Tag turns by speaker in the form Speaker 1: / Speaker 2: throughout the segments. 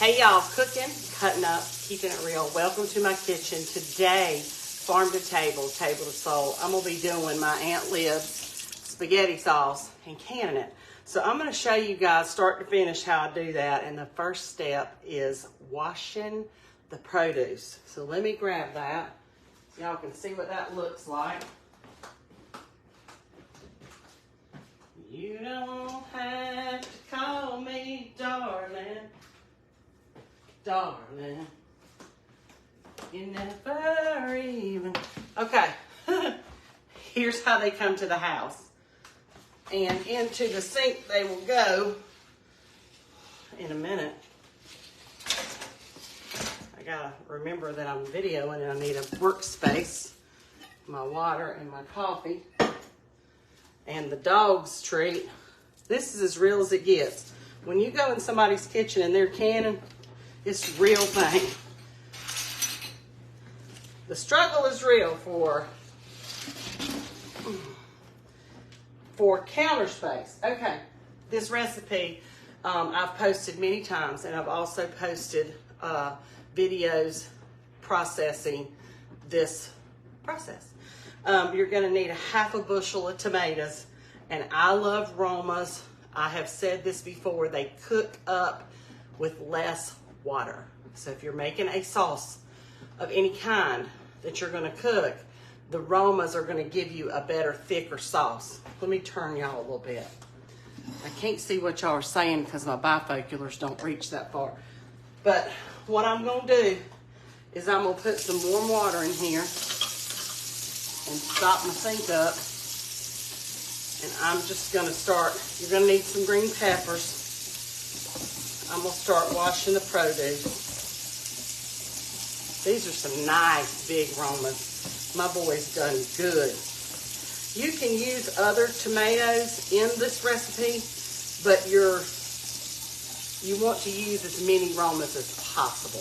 Speaker 1: Hey y'all, cooking, cutting up, keeping it real. Welcome to my kitchen. Today, farm to table, table to soul. I'm going to be doing my Aunt LIbb's spaghetti sauce and canning it. So I'm going to show you guys start to finish how I do that. And the first step is washing the produce. So let me grab that. Y'all can see what that looks like. You don't have to call me darling. Darling, you never even... Okay, here's how they come to the house. And into the sink they will go in a minute. I gotta remember that I'm videoing and I need a workspace. My water and my coffee. And the dog's treat. This is as real as it gets. When you go in somebody's kitchen and they're canning, it's a real thing. The struggle is real for counter space. Okay, this recipe I've posted many times, and I've also posted videos processing this process. You're going to need a half a bushel of tomatoes, and I love Romas. I have said this before, they cook up with less water. So if you're making a sauce of any kind that you're going to cook, the Romas are going to give you a better, thicker sauce. Let me turn y'all a little bit. I can't see what y'all are saying because my bifoculars don't reach that far. But what I'm going to do is I'm going to put some warm water in here and stop my sink up. And I'm just going to start. You're going to need some green peppers. I'm going to start washing the produce. These are some nice big Romas. My boy's done good. You can use other tomatoes in this recipe, but you want to use as many Romas as possible.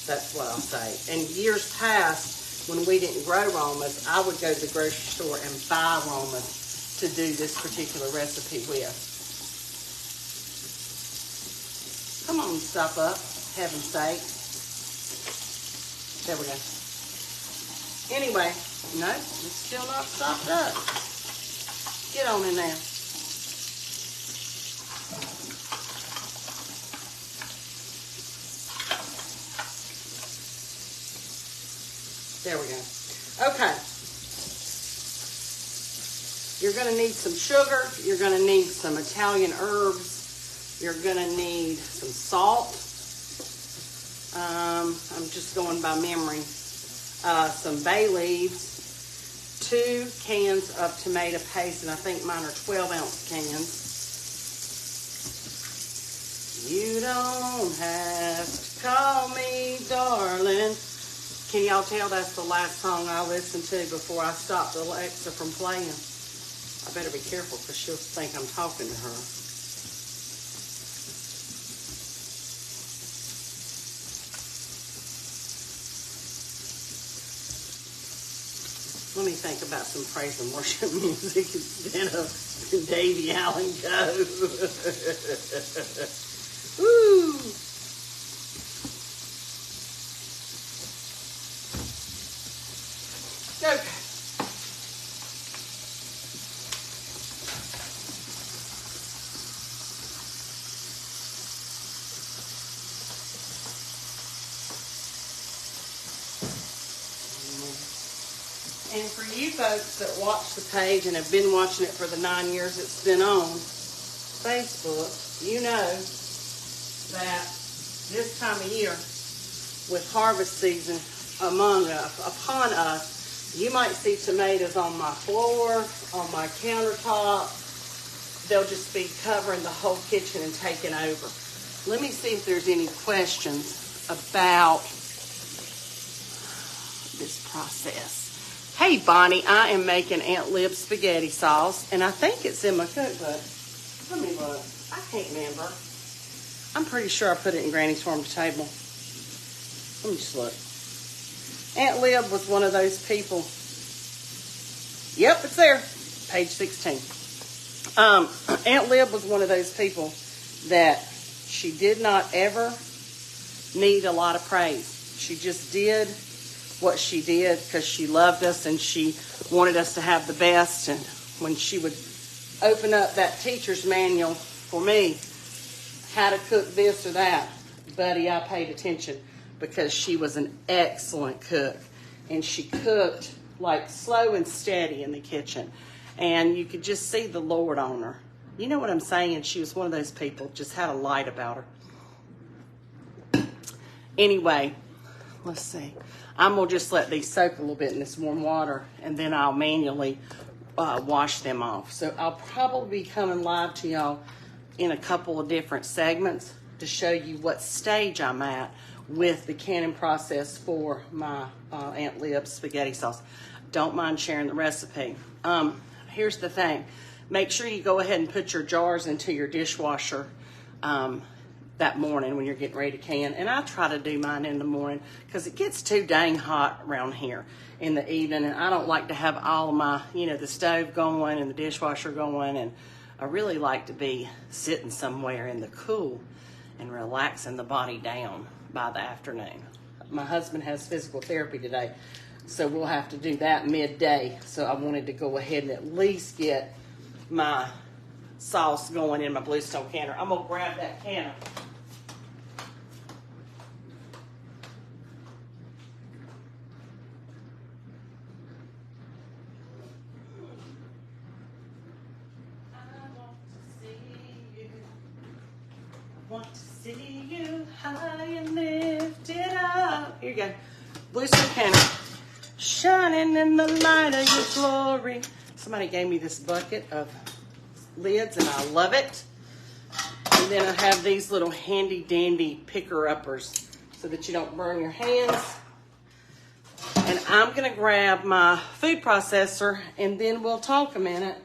Speaker 1: That's what I'll say. And years past, when we didn't grow Romas, I would go to the grocery store and buy Romas to do this particular recipe with. Come on, stop up, heaven's sake. There we go. Anyway, no, it's still not stopped up. Get on in there. There we go. Okay. You're going to need some sugar. You're going to need some Italian herbs. You're going to need some salt. I'm just going by memory. Some bay leaves. 2 cans of tomato paste, and I think mine are 12-ounce cans. You don't have to call me darling. Can y'all tell that's the last song I listened to before I stopped Alexa from playing? I better be careful because she'll think I'm talking to her. Let me think about some praise and worship music instead of Davy Allen Go. Woo! Okay. And for you folks that watch the page and have been watching it for the 9 years it's been on Facebook, you know that this time of year, with harvest season upon us, you might see tomatoes on my floor, on my countertop. They'll just be covering the whole kitchen and taking over. Let me see if there's any questions about this process. Hey Bonnie, I am making Aunt LIbb's spaghetti sauce, and I think it's in my cookbook. Let me look. I can't remember. I'm pretty sure I put it in Granny's farm to table. Let me just look. Aunt LIbb was one of those people. Yep, it's there. Page 16. Aunt LIbb was one of those people that she did not ever need a lot of praise. She just did what she did because she loved us and she wanted us to have the best. And when she would open up that teacher's manual for me, how to cook this or that, buddy, I paid attention because she was an excellent cook. And she cooked like slow and steady in the kitchen. And you could just see the Lord on her. You know what I'm saying? She was one of those people, just had a light about her. Anyway, let's see. I'm going to just let these soak a little bit in this warm water, and then I'll manually wash them off. So I'll probably be coming live to y'all in a couple of different segments to show you what stage I'm at with the canning process for my Aunt LIbb spaghetti sauce. Don't mind sharing the recipe. Here's the thing. Make sure you go ahead and put your jars into your dishwasher that morning when you're getting ready to can. And I try to do mine in the morning because it gets too dang hot around here in the evening. And I don't like to have all of my, the stove going and the dishwasher going. And I really like to be sitting somewhere in the cool and relaxing the body down by the afternoon. My husband has physical therapy today, so we'll have to do that midday. So I wanted to go ahead and at least get my sauce going in my Bluestone canner. I'm gonna grab that canner. Want to see you high and lifted up. Here you go. Bluestone canner. Shining in the light of your glory. Somebody gave me this bucket of lids and I love it. And then I have these little handy dandy picker-uppers so that you don't burn your hands. And I'm gonna grab my food processor and then we'll talk a minute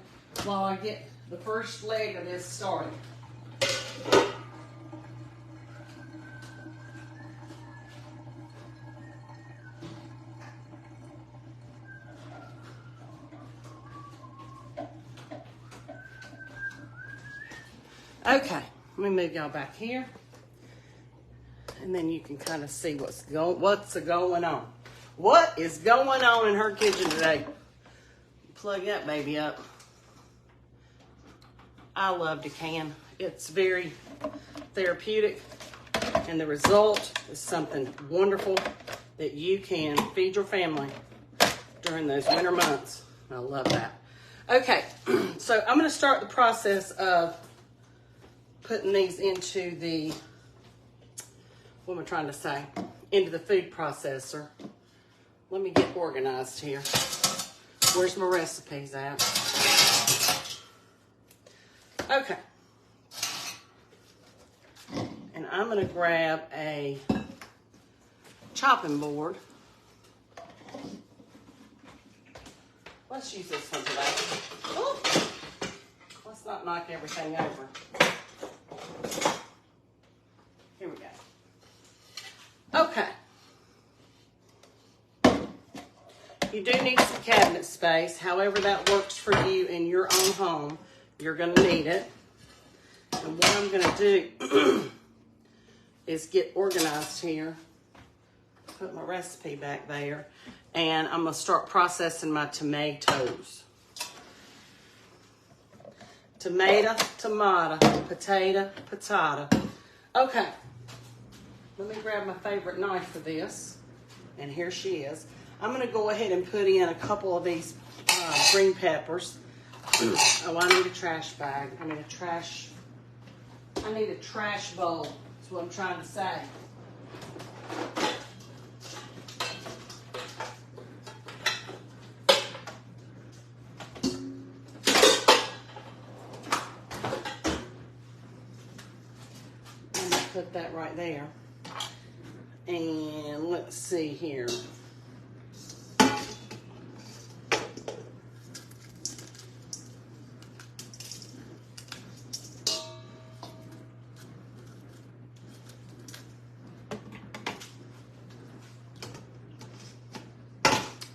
Speaker 1: while I get the first leg of this started. Okay, let me move y'all back here, and then you can kind of see what's going on. What is going on in her kitchen today? Plug that baby up. I love to can. It's very therapeutic, and the result is something wonderful that you can feed your family during those winter months. I love that. Okay, so I'm going to start the process of putting these into the, what am I trying to say? Into the food processor. Let me get organized here. Where's my recipes at? Okay. And I'm gonna grab a chopping board. Let's use this one today. Oh, let's not knock everything over. Here we go. Okay. You do need some cabinet space. However that works for you in your own home, you're going to need it. And what I'm going to do is get organized here. Put my recipe back there. And I'm going to start processing my tomatoes. Tomato, potato, patata. Okay, let me grab my favorite knife for this. And here she is. I'm going to go ahead and put in a couple of these green peppers. Oh, I need a trash bag. I need a trash bowl. That's what I'm trying to say. Put that right there. And let's see here.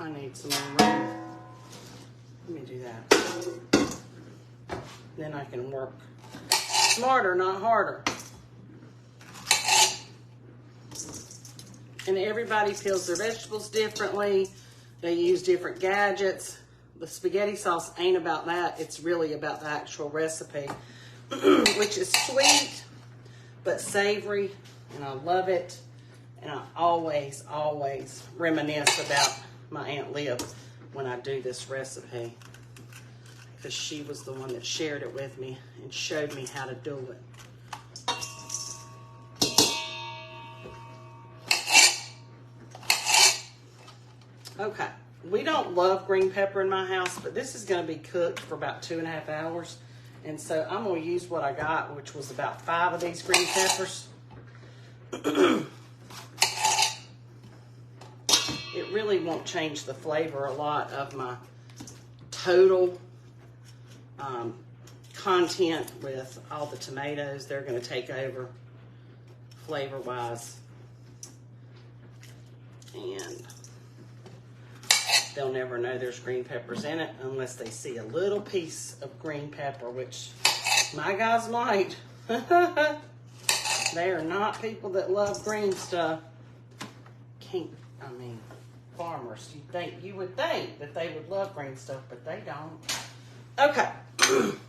Speaker 1: I need some more room. Let me do that. Then I can work smarter, not harder. And everybody peels their vegetables differently. They use different gadgets. The spaghetti sauce ain't about that. It's really about the actual recipe, which is sweet but savory, and I love it. And I always, always reminisce about my Aunt LIbb when I do this recipe, because she was the one that shared it with me and showed me how to do it. Okay, we don't love green pepper in my house, but this is going to be cooked for about 2.5 hours. And so I'm going to use what I got, which was about 5 of these green peppers. It really won't change the flavor a lot of my total content with all the tomatoes. They're going to take over flavor-wise. And they'll never know there's green peppers in it unless they see a little piece of green pepper, which my guys might. They are not people that love green stuff. Farmers, you would think that they would love green stuff, but they don't. Okay,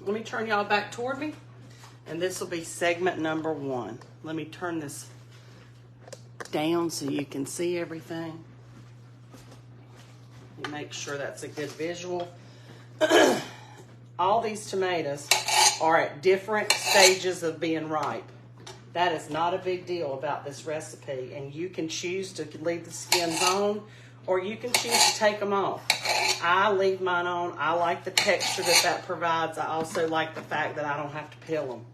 Speaker 1: let me turn y'all back toward me, and this will be segment number 1. Let me turn this down so you can see everything. Make sure that's a good visual. All these tomatoes are at different stages of being ripe. That is not a big deal about this recipe, and you can choose to leave the skins on, or you can choose to take them off. I leave mine on. I like the texture that provides. I also like the fact that I don't have to peel them.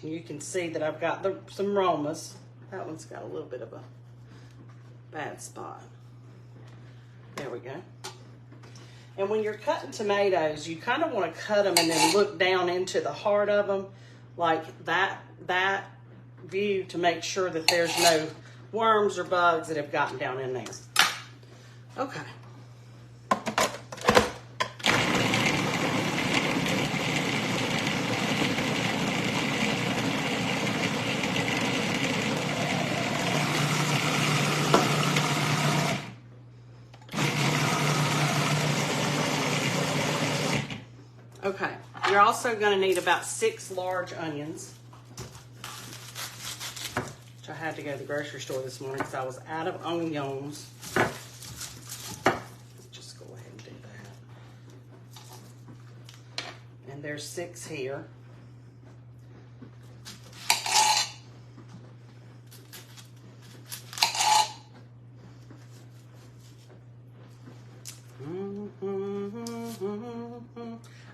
Speaker 1: You can see that I've got some Romas. That one's got a little bit of a bad spot. There we go. And when you're cutting tomatoes, you kind of want to cut them and then look down into the heart of them, like that view, to make sure that there's no worms or bugs that have gotten down in there. Okay. Okay, you're also going to need about 6 large onions, which I had to go to the grocery store this morning because I was out of onions. Just go ahead and do that. And there's 6 here.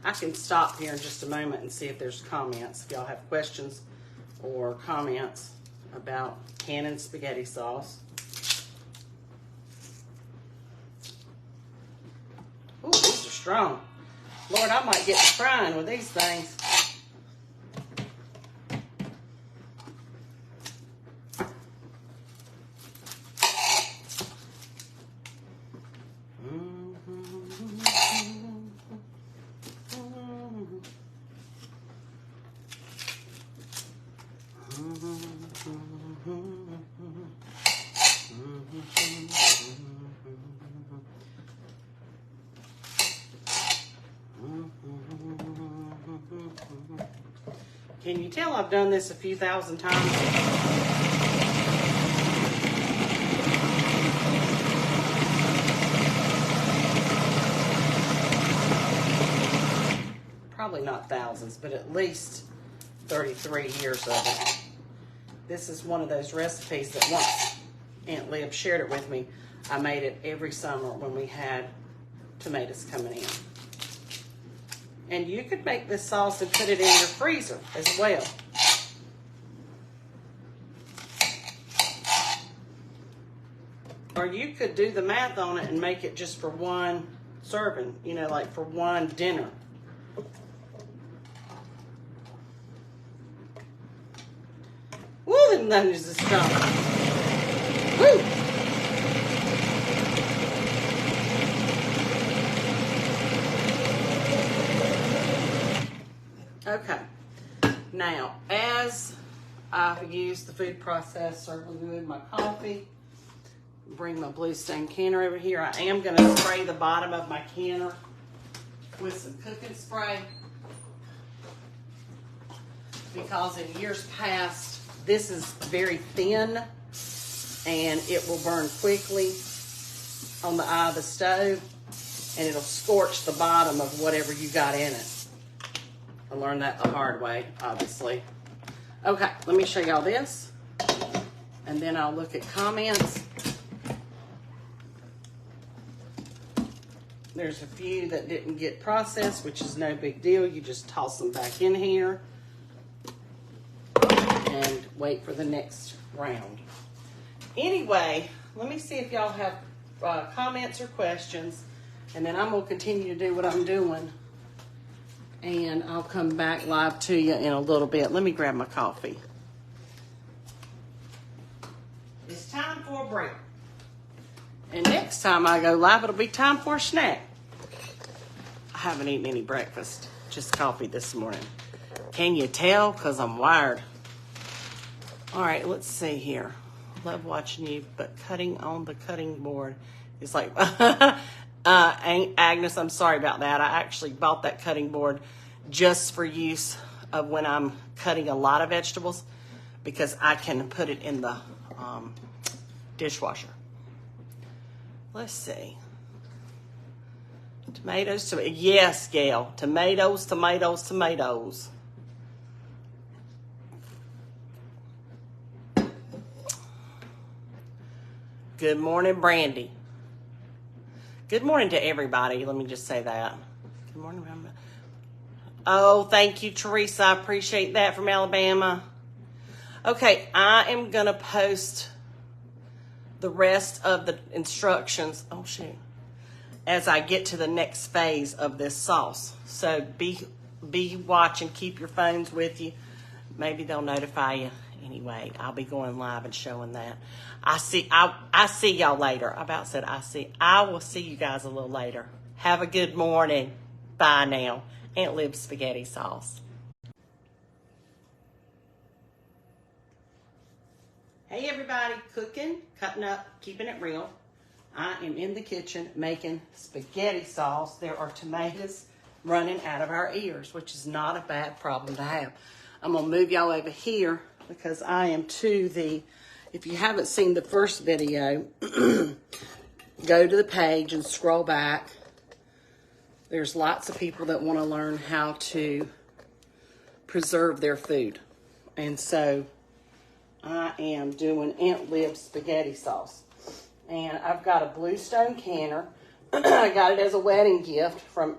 Speaker 1: I can stop here in just a moment and see if there's comments. If y'all have questions or comments about canning spaghetti sauce. Ooh, these are strong. Lord, I might get to crying with these things. Can you tell I've done this a few thousand times? Probably not thousands, but at least 33 years of it. This is one of those recipes that once Aunt LIbb shared it with me, I made it every summer when we had tomatoes coming in. And you could make this sauce and put it in your freezer as well. Or you could do the math on it and make it just for one serving, you know, like for one dinner. Woo, them onions are strong. Woo! Okay, Now, as I've used the food processor, let me move my coffee, bring my blue stain canner over here. I am going to spray the bottom of my canner with some cooking spray, because in years past, this is very thin and it will burn quickly on the eye of the stove, and it'll scorch the bottom of whatever you got in it. I learned that the hard way, obviously. Okay, let me show y'all this, and then I'll look at comments. There's a few that didn't get processed, which is no big deal. You just toss them back in here and wait for the next round. Anyway, let me see if y'all have comments or questions, and then I'm going to continue to do what I'm doing, and I'll come back live to you in a little bit. Let me grab my coffee. It's time for a break. And next time I go live, it'll be time for a snack. I haven't eaten any breakfast, just coffee this morning. Can you tell? Because I'm wired. All right, let's see here. Love watching you, but cutting on the cutting board is like, Agnes, I'm sorry about that. I actually bought that cutting board just for use of when I'm cutting a lot of vegetables, because I can put it in the dishwasher. Let's see. Tomatoes, yes, Gail. Tomatoes, tomatoes, tomatoes. Good morning, Brandy. Good morning to everybody. Let me just say that. Good morning, Mama. Oh, thank you, Teresa. I appreciate that, from Alabama. Okay, I am going to post the rest of the instructions. Oh, shoot. As I get to the next phase of this sauce. So be watching. Keep your phones with you. Maybe they'll notify you. Anyway, I'll be going live and showing that. I see y'all later. I about said I will see you guys a little later. Have a good morning. Bye now. Aunt LIbb spaghetti sauce. Hey everybody, cooking, cutting up, keeping it real. I am in the kitchen making spaghetti sauce. There are tomatoes running out of our ears, which is not a bad problem to have. I'm gonna move y'all over here because I am to the, if you haven't seen the first video, go to the page and scroll back. There's lots of people that want to learn how to preserve their food. And so I am doing Aunt LIbb spaghetti sauce. And I've got a bluestone canner. I got it as a wedding gift from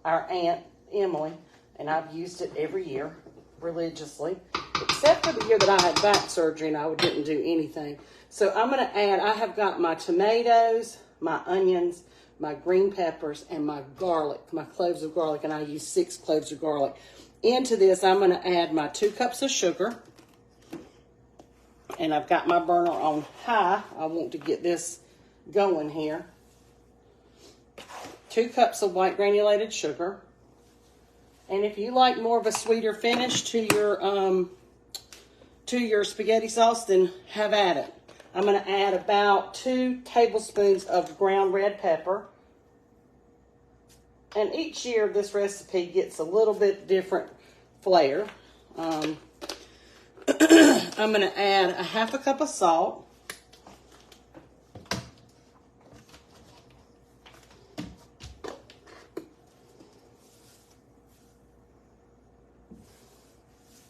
Speaker 1: our Aunt Emily. And I've used it every year religiously. Except for the year that I had back surgery and I didn't do anything. So I'm going to add, I have got my tomatoes, my onions, my green peppers, and my garlic, my cloves of garlic. And I use 6 cloves of garlic. Into this, I'm going to add my 2 cups of sugar. And I've got my burner on high. I want to get this going here. 2 cups of white granulated sugar. And if you like more of a sweeter finish to your spaghetti sauce, then have at it. I'm going to add about 2 tablespoons of ground red pepper. And each year this recipe gets a little bit different flair. I'm going to add a 1/2 cup of salt.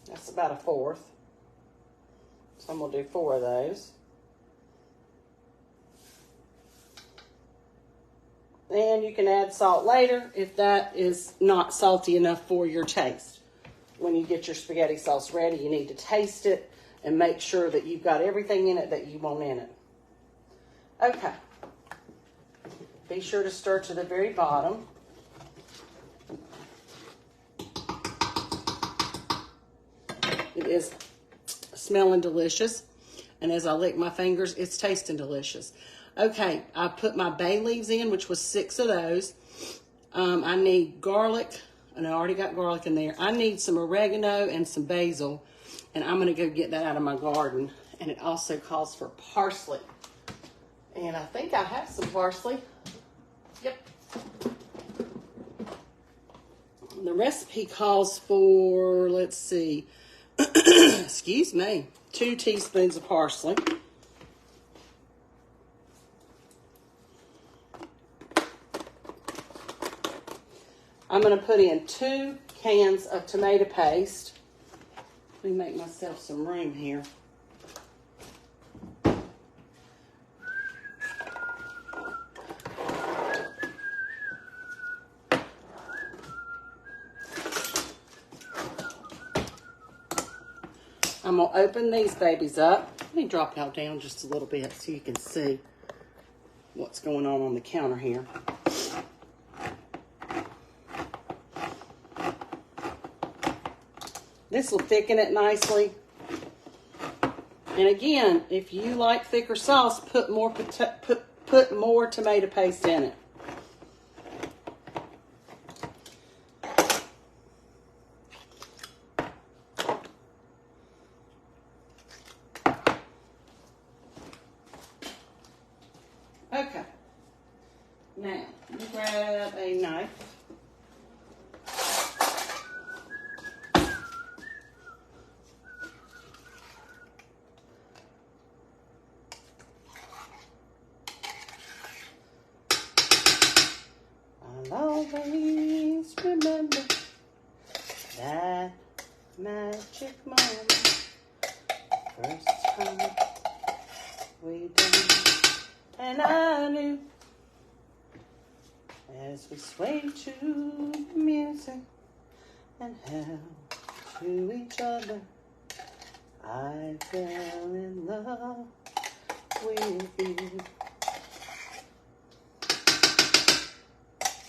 Speaker 1: That's about 1/4. So I'm going to do 4 of those. And you can add salt later if that is not salty enough for your taste. When you get your spaghetti sauce ready, you need to taste it and make sure that you've got everything in it that you want in it. Okay. Be sure to stir to the very bottom. It is smelling delicious. And as I lick my fingers, it's tasting delicious. Okay, I put my bay leaves in, which was 6 of those. I need garlic, and I already got garlic in there. I need some oregano and some basil, and I'm gonna go get that out of my garden. And it also calls for parsley. And I think I have some parsley. Yep. The recipe calls for, let's see, excuse me, 2 teaspoons of parsley. I'm going to put in 2 cans of tomato paste. Let me make myself some room here. I'm going to open these babies up. Let me drop y'all down just a little bit so you can see what's going on the counter here. This will thicken it nicely. And again, if you like thicker sauce, put more tomato paste in it. Okay. Now, you grab a knife. Always remember that magic moment. First time we danced, and I knew as we swayed to the music and held to each other, I fell in love with you.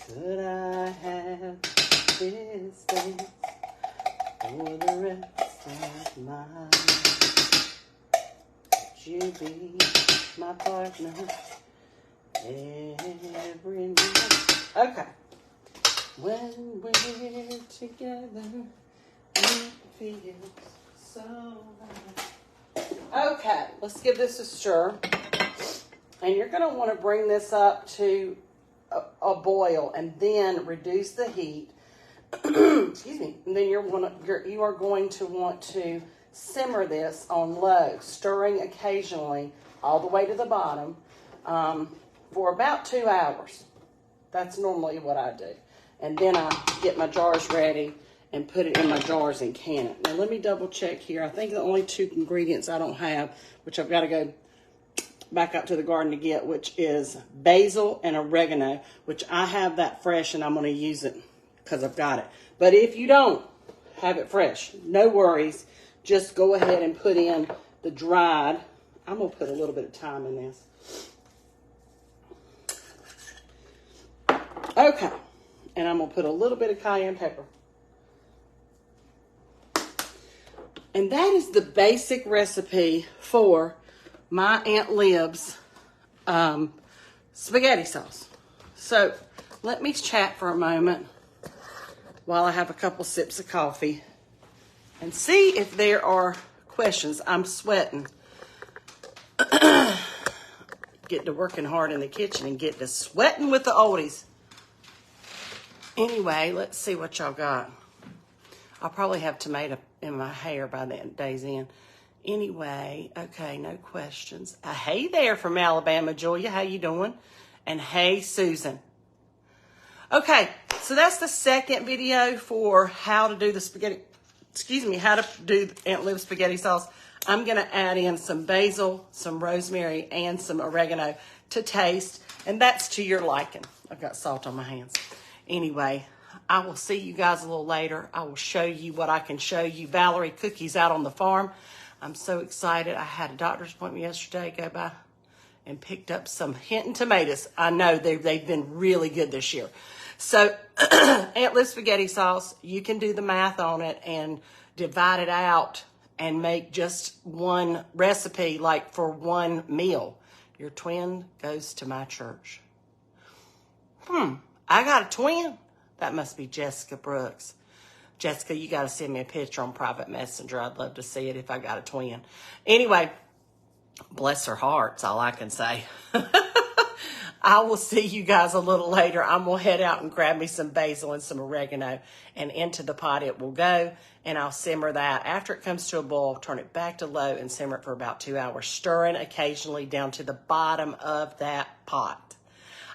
Speaker 1: Could I have this dance for the rest of my life? Would you be my partner every night? Okay. When we're together, it feels so right. Okay, let's give this a stir. And you're going to want to bring this up to a boil and then reduce the heat. Excuse me. And then you are going to want to simmer this on low, stirring occasionally all the way to the bottom for about 2 hours. That's normally what I do. And then I get my jars ready and put it in my jars and can it. Now let me double check here. I think the only 2 ingredients I don't have, which I've got to go back up to the garden to get, which is basil and oregano, which I have that fresh and I'm going to use it because I've got it. But if you don't have it fresh, no worries. Just go ahead and put in the dried. I'm going to put a little bit of thyme in this. Okay. And I'm going to put a little bit of cayenne pepper. And that is the basic recipe for my Aunt Libb's spaghetti sauce. So let me chat for a moment while I have a couple sips of coffee and see if there are questions. I'm sweating. Get to working hard in the kitchen and get to sweating with the oldies. Anyway, let's see what y'all got. I'll probably have tomato in my hair by the day's end. Anyway, okay, no questions. Hey there from Alabama, Julia. How you doing? And hey, Susan. Okay, so that's the second video for how to do the spaghetti, how to do Aunt Libb's spaghetti sauce. I'm going to add in some basil, some rosemary, and some oregano to taste, and that's to your liking. I've got salt on my hands. Anyway, I will see you guys a little later. I will show you what I can show you. Valerie Cookie's out on the farm. I'm so excited. I had a doctor's appointment yesterday. Go by and picked up some Hinton tomatoes. I know they've been really good this year. So Aunt Libb's spaghetti sauce, you can do the math on it and divide it out and make just one recipe, like for one meal. Your twin goes to my church. I got a twin. That must be Jessica Brooks. Jessica, you got to send me a picture on private messenger. I'd love to see it if I got a twin. Anyway, bless her heart, that's all I can say. I will see you guys a little later. I'm going to head out and grab me some basil and some oregano, and into the pot it will go, and I'll simmer that. After it comes to a boil, turn it back to low and simmer it for about 2 hours, stirring occasionally down to the bottom of that pot.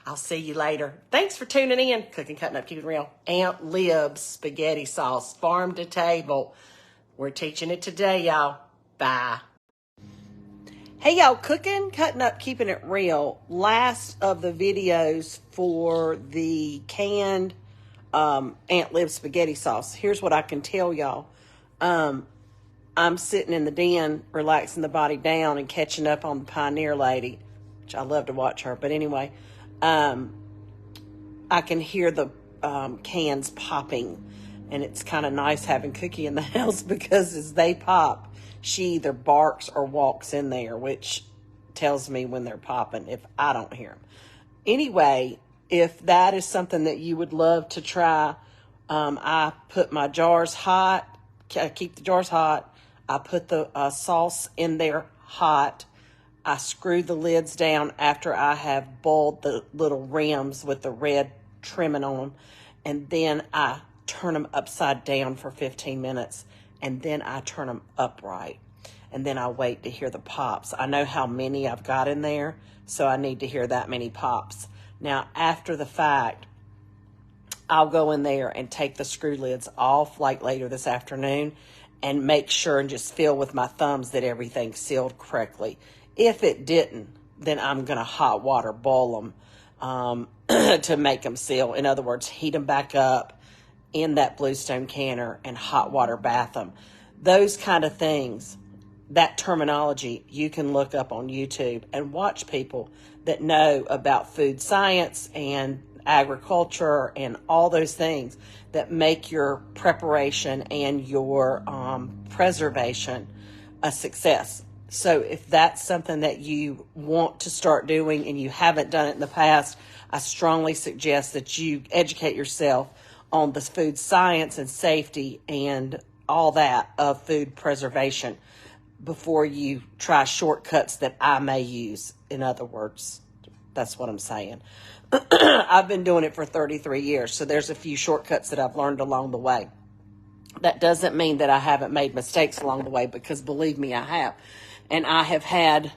Speaker 1: I'll see you later. Thanks for tuning in. Cooking, Cutting Up, Keeping It Real. Aunt Libb's spaghetti sauce, farm to table. We're teaching it today, y'all. Bye. Hey y'all, Cooking, Cutting Up, Keeping It Real. Last of the videos for the canned Aunt Libb spaghetti sauce. Here's what I can tell y'all. I'm sitting in the den, relaxing the body down and catching up on the Pioneer lady, which I love to watch her. But anyway, I can hear the cans popping, and it's kind of nice having Cookie in the house because as they pop, she either barks or walks in there, which tells me when they're popping if I don't hear them. Anyway, if that is something that you would love to try, I put my jars hot. I keep the jars hot. I put the sauce in there hot. I screw the lids down after I have boiled the little rims with the red trimming on them. And then I turn them upside down for 15 minutes. And then I turn them upright. And then I wait to hear the pops. I know how many I've got in there, so I need to hear that many pops. Now, after the fact, I'll go in there and take the screw lids off like later this afternoon and make sure and just feel with my thumbs that everything's sealed correctly. If it didn't, then I'm going to hot water boil them to make them seal. In other words, heat them back up in that bluestone canner and hot water bath them. Those kind of things, that terminology, you can look up on YouTube and watch people that know about food science and agriculture and all those things that make your preparation and your preservation a success. So if that's something that you want to start doing and you haven't done it in the past, I strongly suggest that you educate yourself on the food science and safety and all that of food preservation before you try shortcuts that I may use. In other words, that's what I'm saying. I've been doing it for 33 years, so there's a few shortcuts that I've learned along the way. That doesn't mean that I haven't made mistakes along the way, because believe me, I have. And I have had,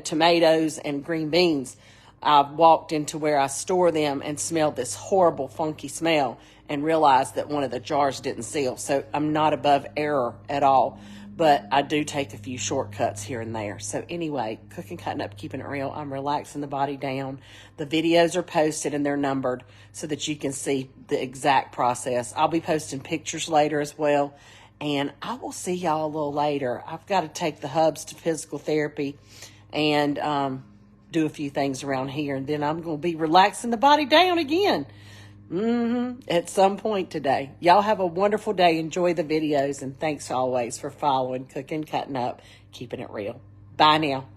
Speaker 1: tomatoes and green beans. I've walked into where I store them and smelled this horrible, funky smell and realized that one of the jars didn't seal. So I'm not above error at all, but I do take a few shortcuts here and there. So anyway, Cooking, Cutting Up, Keeping It Real. I'm relaxing the body down. The videos are posted and they're numbered so that you can see the exact process. I'll be posting pictures later as well. And I will see y'all a little later. I've got to take the hubs to physical therapy and do a few things around here. And then I'm going to be relaxing the body down again. At some point today. Y'all have a wonderful day. Enjoy the videos. And thanks always for following Cooking, Cutting Up, Keeping It Real. Bye now.